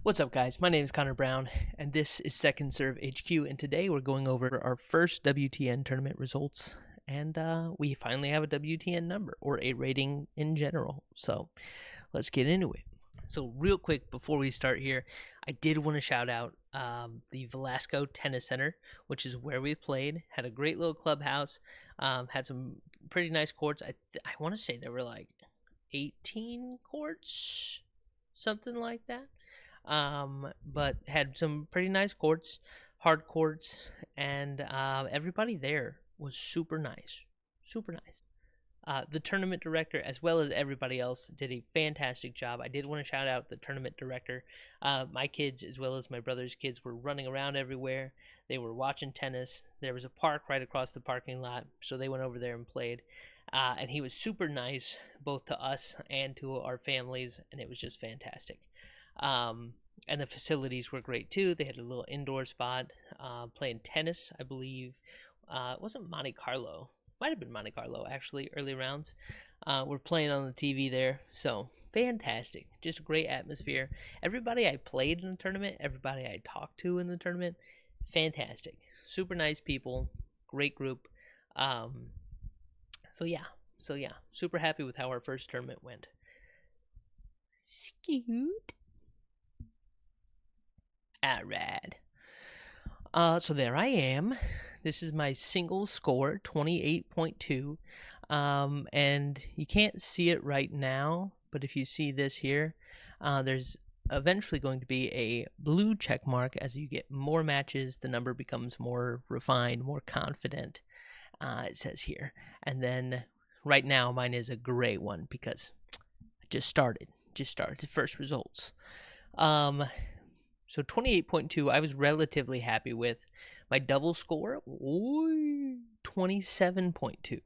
What's up, guys? My name is Connor Brown, and this is Second Serve HQ. And today we're going over our first WTN tournament results, and we finally have a WTN number or a rating in general. So let's get into it. So real quick before we start here, I did want to shout out the Velasco Tennis Center, which is where we played. Had a great little clubhouse. Had some pretty nice courts. I want to say there were like 18 courts, something like that. But had some pretty nice courts, hard courts, and everybody there was super nice, super nice. The tournament director, as well as everybody else, did a fantastic job. I did want to shout out the tournament director. My kids, as well as my brother's kids, were running around everywhere. They were watching tennis. There was a park right across the parking lot, so they went over there and played. And he was super nice, both to us and to our families, and it was just fantastic. And the facilities were great too. They had a little indoor spot, playing tennis, I believe. It wasn't Monte Carlo. Might have been Monte Carlo, actually, early rounds. We're playing on the TV there. So, fantastic. Just a great atmosphere. Everybody I played in the tournament, everybody I talked to in the tournament, fantastic. Super nice people. Great group. So yeah. Super happy with how our first tournament went. Scoot. Alright. So there I am. This is my single score, 28.2. And you can't see it right now, but if you see this here, there's eventually going to be a blue check mark. As you get more matches, the number becomes more refined, more confident, it says here. And then right now, mine is a gray one because I just started the first results. So 28.2, I was relatively happy with. My double score, 27.2.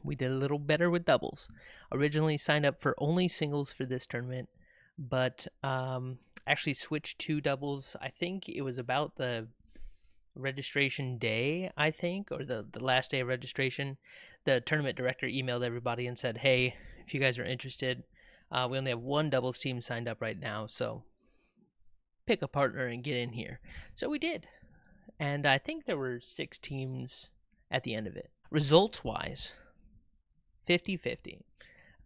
We did a little better with doubles. Originally signed up for only singles for this tournament, but actually switched to doubles. I think it was about the registration day, I think, or the last day of registration. The tournament director emailed everybody and said, hey, if you guys are interested, we only have one doubles team signed up right now, so pick a partner and get in here. So we did. And I think there were 6 teams at the end of it. Results wise, 50-50.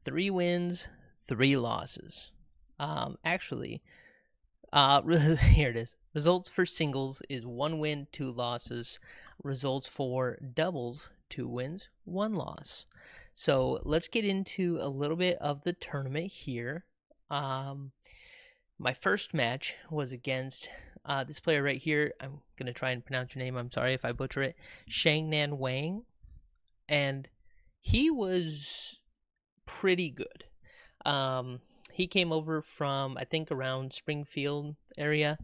3 wins, 3 losses. Actually, here it is. Results for singles is 1 win, 2 losses. Results for doubles, 2 wins, 1 loss. So let's get into a little bit of the tournament here. My first match was against this player right here. I'm going to try and pronounce your name. I'm sorry if I butcher it. Shangnan Wang. And he was pretty good. He came over from, I think, around Springfield area.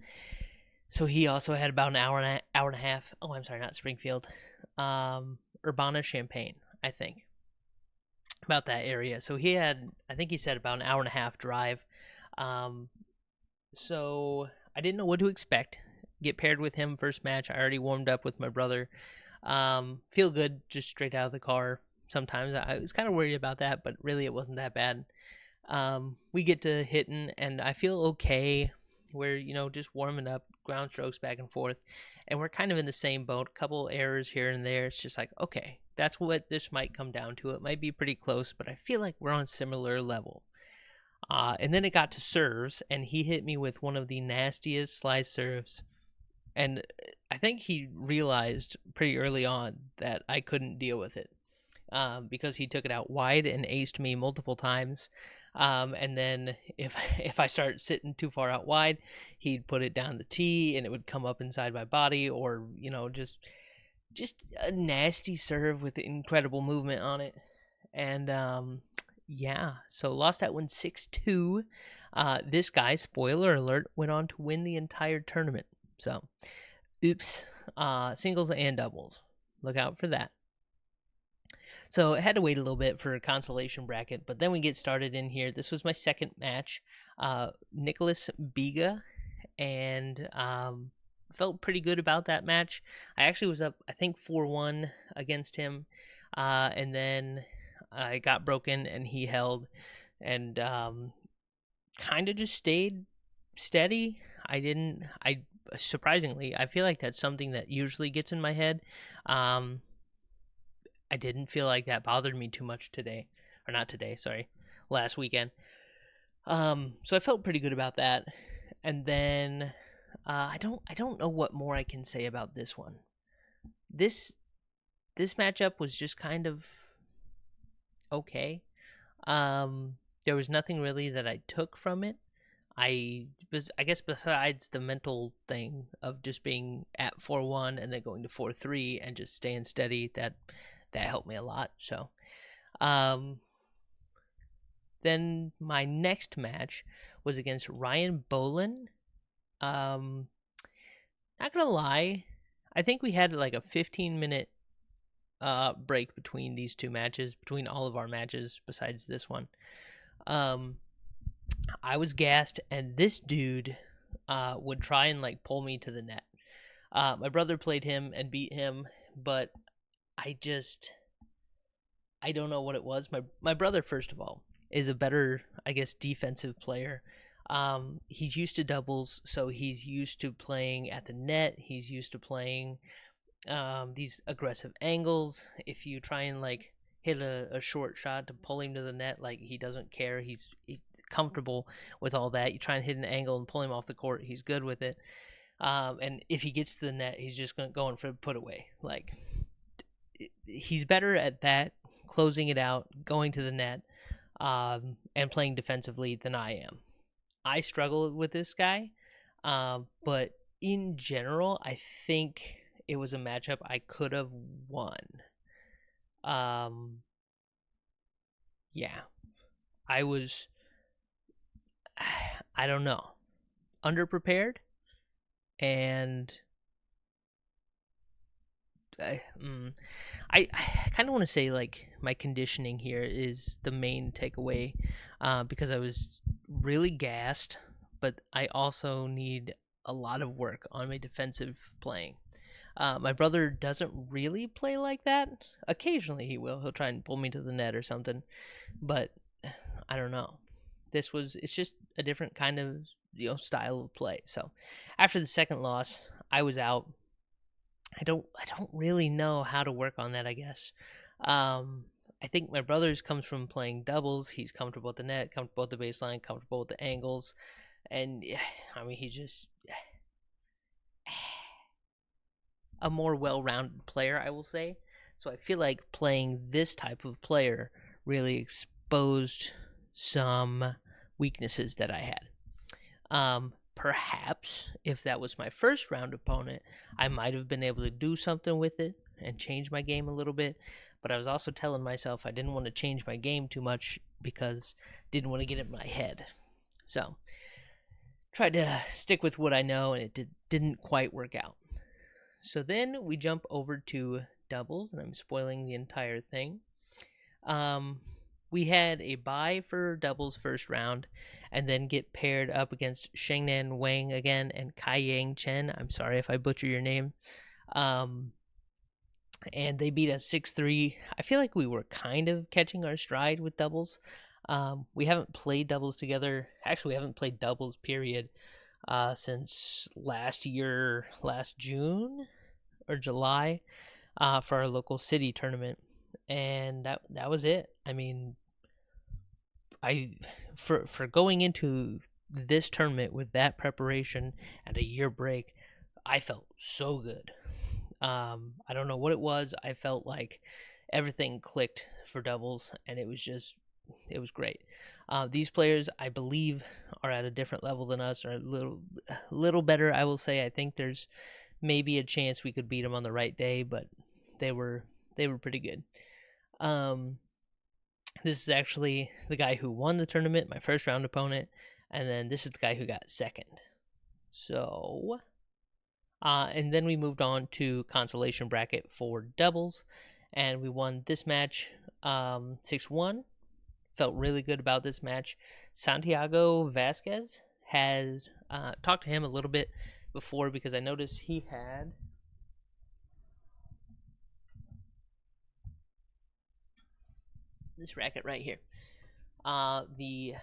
So he also had about an hour and a half. Oh, I'm sorry, not Springfield. Urbana-Champaign, I think. About that area. So he had, I think he said about an hour and a half drive. So I didn't know what to expect. Get paired with him first match. I already warmed up with my brother. Feel good just straight out of the car. Sometimes I was kind of worried about that, but really it wasn't that bad. We get to hitting, and I feel okay. We're just warming up, ground strokes back and forth, and we're kind of in the same boat. Couple errors here and there. It's just like, okay, that's what this might come down to. It might be pretty close, but I feel like we're on a similar level. And then it got to serves, and he hit me with one of the nastiest slice serves. And I think he realized pretty early on that I couldn't deal with it, because he took it out wide and aced me multiple times. And then if I start sitting too far out wide, he'd put it down the tee, and it would come up inside my body, or just a nasty serve with incredible movement on it. And yeah, so lost that one 6-2. This guy, spoiler alert, went on to win the entire tournament. So, oops. Singles and doubles. Look out for that. So I had to wait a little bit for a consolation bracket, but then we get started in here. This was my second match. Nicholas Biga, and felt pretty good about that match. I actually was up, I think, 4-1 against him, and then I got broken, and he held, and kind of just stayed steady. I didn't. I surprisingly, I feel like that's something that usually gets in my head. Um, I didn't feel like that bothered me too much today, or not today. Sorry, last weekend. So I felt pretty good about that. And then I don't know what more I can say about this one. This this matchup was just kind of okay. Um, there was nothing really that I took from it. I guess besides the mental thing of just being at 4-1 and then going to 4-3 and just staying steady, that helped me a lot. So, um, then my next match was against Ryan Bolin. Um, not gonna lie, I think we had like a 15-minute break between these two matches, between all of our matches besides this one. Um, I was gassed, and this dude would try and like pull me to the net. My brother played him and beat him, but I don't know what it was. My brother, first of all, is a better, I guess, defensive player. He's used to doubles, so he's used to playing at the net. He's used to playing these aggressive angles. If you try and like hit a short shot to pull him to the net, like he doesn't care. He's comfortable with all that. You try and hit an angle and pull him off the court, he's good with it. And if he gets to the net, he's just going for put away. Like he's better at that, closing it out, going to the net, and playing defensively than I am. I struggle with this guy, but in general, I think it was a matchup I could have won. Yeah, I was, I don't know, underprepared, and I kind of want to say like my conditioning here is the main takeaway, because I was really gassed, but I also need a lot of work on my defensive playing. My brother doesn't really play like that. Occasionally he will. He'll try and pull me to the net or something, but I don't know. It's just a different kind of style of play. So after the second loss, I was out. I don't really know how to work on that, I guess. I think my brother's comes from playing doubles. He's comfortable at the net, comfortable at the baseline, comfortable with the angles, and I mean he's just a more well-rounded player, I will say. So I feel like playing this type of player really exposed some weaknesses that I had. Perhaps if that was my first round opponent, I might have been able to do something with it and change my game a little bit. But I was also telling myself I didn't want to change my game too much because I didn't want to get it in my head. So tried to stick with what I know, and it didn't quite work out. So then we jump over to doubles, and I'm spoiling the entire thing. We had a bye for doubles first round, and then get paired up against Shengnan Wang again and Kai Yang Chen. I'm sorry if I butcher your name. And they beat us 6-3. I feel like we were kind of catching our stride with doubles. We haven't played doubles together. Actually, we haven't played doubles, period, since last June or July, for our local city tournament. And that was it. I mean, for going into this tournament with that preparation and a year break, I felt so good. I don't know what it was. I felt like everything clicked for doubles, and it was great. These players, I believe, are at a different level than us, or a little better, I will say. I think there's maybe a chance we could beat them on the right day, but they were pretty good. This is actually the guy who won the tournament, my first round opponent, and then this is the guy who got second. So, and then we moved on to consolation bracket for doubles, and we won this match 6-1. Felt really good about this match. Santiago Vasquez had talked to him a little bit before because I noticed he had this racket right here. The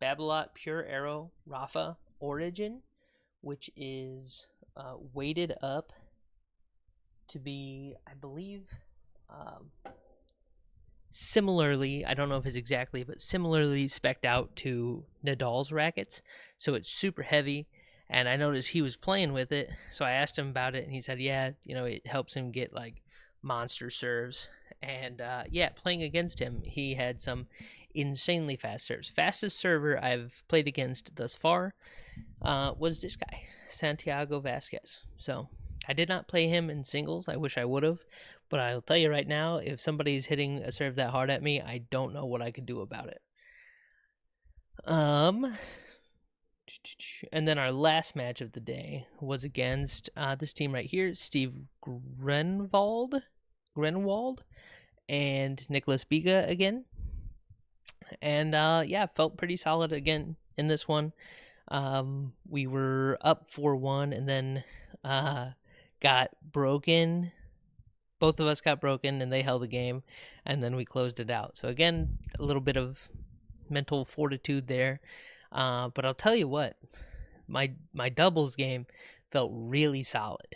Babolat Pure Aero Rafa Origin, which is weighted up to be, I believe, um, similarly, I don't know if it's exactly, but similarly spec'd out to Nadal's rackets. So it's super heavy. And I noticed he was playing with it. So I asked him about it, and he said, yeah, it helps him get like monster serves. And yeah, playing against him, he had some insanely fast serves. Fastest server I've played against thus far was this guy, Santiago Vasquez. So I did not play him in singles. I wish I would have. But I'll tell you right now, if somebody's hitting a serve that hard at me, I don't know what I could do about it. And then our last match of the day was against this team right here, Steve Grenwald and Nicholas Biga again. And yeah, felt pretty solid again in this one. We were up 4-1 and then got broken. Both of us got broken and they held the game, and then we closed it out. So again, a little bit of mental fortitude there. But I'll tell you what, my doubles game felt really solid.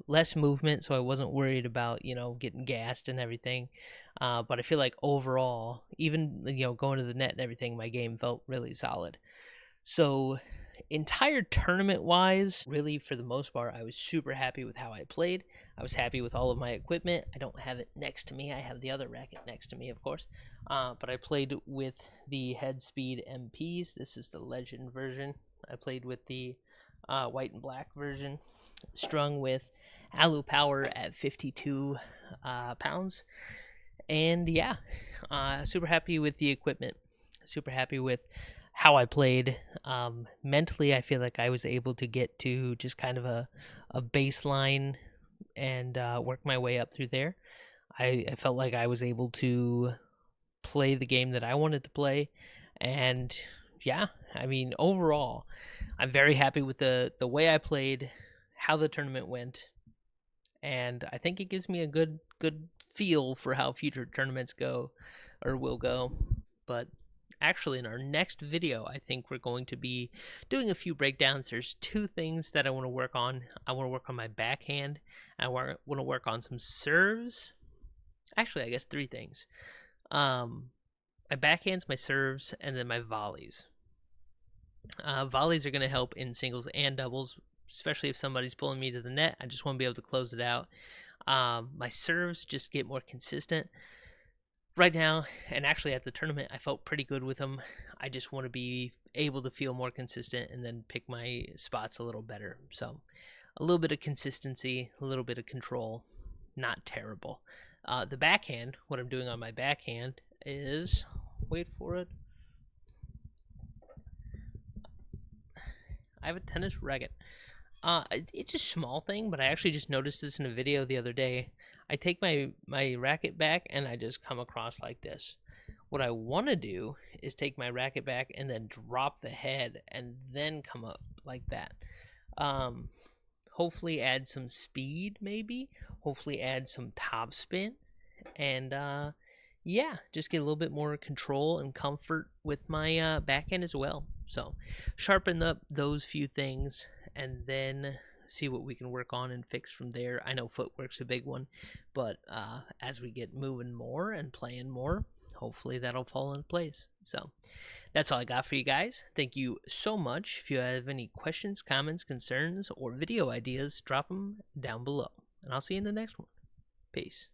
Less movement, so I wasn't worried about getting gassed and everything. But I feel like overall, even going to the net and everything, my game felt really solid. So entire tournament wise, really for the most part, I was super happy with how I played. I was happy with all of my equipment. I don't have it next to me. I have the other racket next to me, of course. But I played with the Head Speed MPs. This is the Legend version. I played with the white and black version, strung with Alu Power at 52 pounds. And yeah, super happy with the equipment. Super happy with how I played. Mentally, I feel like I was able to get to just kind of a baseline and work my way up through there. I felt like I was able to play the game that I wanted to play. And yeah, I mean, overall, I'm very happy with the way I played, how the tournament went. And I think it gives me a good feel for how future tournaments go or will go. But actually, in our next video, I think we're going to be doing a few breakdowns. There's two things that I want to work on. I want to work on my backhand. I want to work on some serves. Actually, I guess three things. My backhands, my serves, and then my volleys. Volleys are going to help in singles and doubles, especially if somebody's pulling me to the net. I just want to be able to close it out. My serves just get more consistent. Right now, and actually at the tournament, I felt pretty good with them. I just want to be able to feel more consistent and then pick my spots a little better. So a little bit of consistency, a little bit of control, not terrible. The backhand, what I'm doing on my backhand is, wait for it, I have a tennis racket. It's a small thing, but I actually just noticed this in a video the other day. I take my racket back and I just come across like this. What I want to do is take my racket back and then drop the head and then come up like that. Hopefully add some speed, maybe. Hopefully add some top spin. And yeah, just get a little bit more control and comfort with my backhand as well. So sharpen up those few things and then see what we can work on and fix from there. I know footwork's a big one, but as we get moving more and playing more, hopefully that'll fall into place. So that's all I got for you guys. Thank you so much. If you have any questions, comments, concerns, or video ideas, drop them down below. And I'll see you in the next one. Peace.